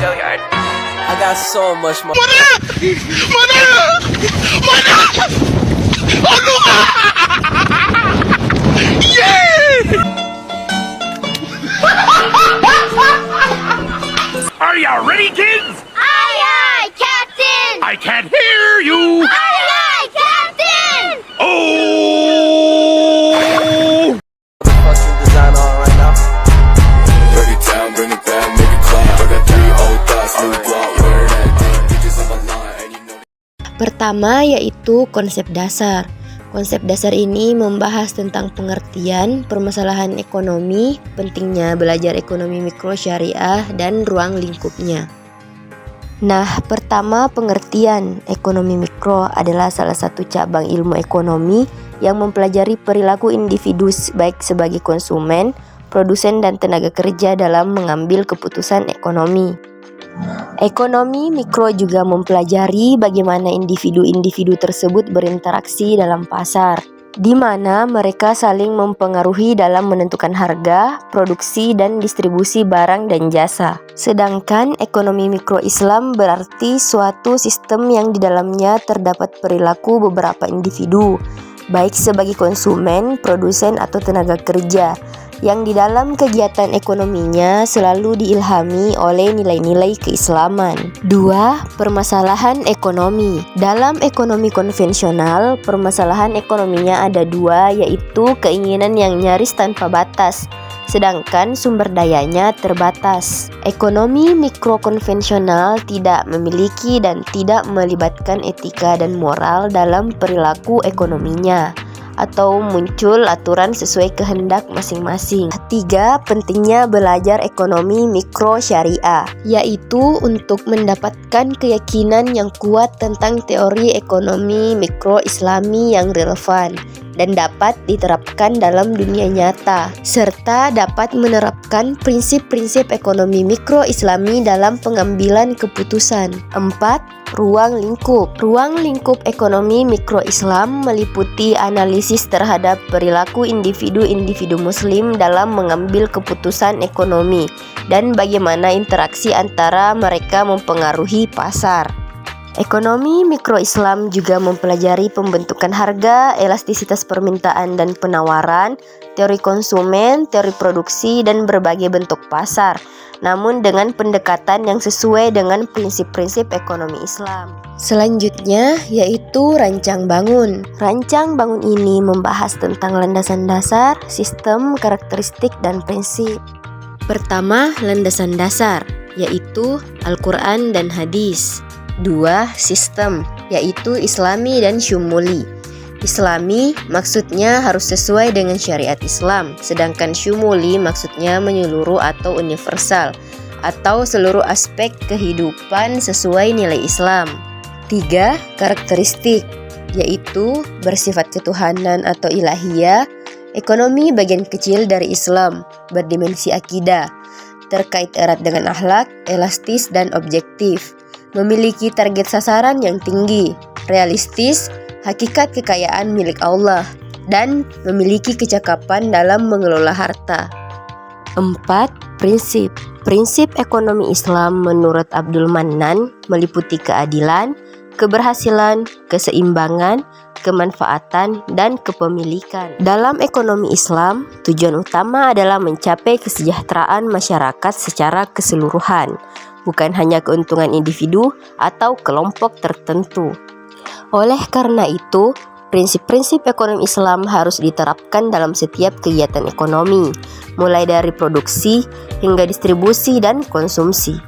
I got so much more. Are you ready, kids? Aye, aye, Captain! I can't hear you. Aye, aye, Captain! Oh! Fucking design on right now. Break it down, bring it back, make it clap. I got 3 old thoughts, new block, where that thing, bitches on my line, and you know. Pertama yaitu konsep dasar. Konsep dasar ini membahas tentang pengertian permasalahan ekonomi, pentingnya belajar ekonomi mikro syariah, dan ruang lingkupnya. Nah, pertama pengertian ekonomi mikro adalah salah satu cabang ilmu ekonomi yang mempelajari perilaku individu baik sebagai konsumen, produsen, dan tenaga kerja dalam mengambil keputusan ekonomi. Ekonomi mikro juga mempelajari bagaimana individu-individu tersebut berinteraksi dalam pasar, di mana mereka saling mempengaruhi dalam menentukan harga, produksi, dan distribusi barang dan jasa. Sedangkan ekonomi mikro Islam berarti suatu sistem yang di dalamnya terdapat perilaku beberapa individu, baik sebagai konsumen, produsen, atau tenaga kerja, yang di dalam kegiatan ekonominya selalu diilhami oleh nilai-nilai keislaman. 2. Permasalahan ekonomi. Dalam ekonomi konvensional, permasalahan ekonominya ada 2, yaitu keinginan yang nyaris tanpa batas, sedangkan sumber dayanya terbatas. Ekonomi mikro konvensional tidak memiliki dan tidak melibatkan etika dan moral dalam perilaku ekonominya, atau muncul aturan sesuai kehendak masing-masing. 3. Pentingnya belajar ekonomi mikro syariah, yaitu untuk mendapatkan keyakinan yang kuat tentang teori ekonomi mikro islami yang relevan dan dapat diterapkan dalam dunia nyata, serta dapat menerapkan prinsip-prinsip ekonomi mikro islami dalam pengambilan keputusan. 4. Ruang lingkup. Ruang lingkup ekonomi mikro Islam meliputi analisis terhadap perilaku individu-individu muslim dalam mengambil keputusan ekonomi dan bagaimana interaksi antara mereka mempengaruhi pasar. Ekonomi mikro Islam juga mempelajari pembentukan harga, elastisitas permintaan dan penawaran, teori konsumen, teori produksi, dan berbagai bentuk pasar, namun dengan pendekatan yang sesuai dengan prinsip-prinsip ekonomi Islam. Selanjutnya yaitu rancang bangun. Rancang bangun ini membahas tentang landasan dasar, sistem, karakteristik, dan prinsip. Pertama, landasan dasar, yaitu Al-Quran dan hadis. 2. Sistem, yaitu Islami dan Syumuli. Islami maksudnya harus sesuai dengan syariat Islam, sedangkan Syumuli maksudnya menyeluruh atau universal, atau seluruh aspek kehidupan sesuai nilai Islam. 3. Karakteristik, yaitu bersifat ketuhanan atau ilahiyah, ekonomi bagian kecil dari Islam, berdimensi akidah, terkait erat dengan akhlak, elastis dan objektif, memiliki target sasaran yang tinggi, realistis, hakikat kekayaan milik Allah, dan memiliki kecakapan dalam mengelola harta. 4. Prinsip. Prinsip ekonomi Islam menurut Abdul Mannan meliputi keadilan, keberhasilan, keseimbangan, kemanfaatan, dan kepemilikan. Dalam ekonomi Islam, tujuan utama adalah mencapai kesejahteraan masyarakat secara keseluruhan, bukan hanya keuntungan individu atau kelompok tertentu. Oleh karena itu, prinsip-prinsip ekonomi Islam harus diterapkan dalam setiap kegiatan ekonomi, mulai dari produksi hingga distribusi dan konsumsi.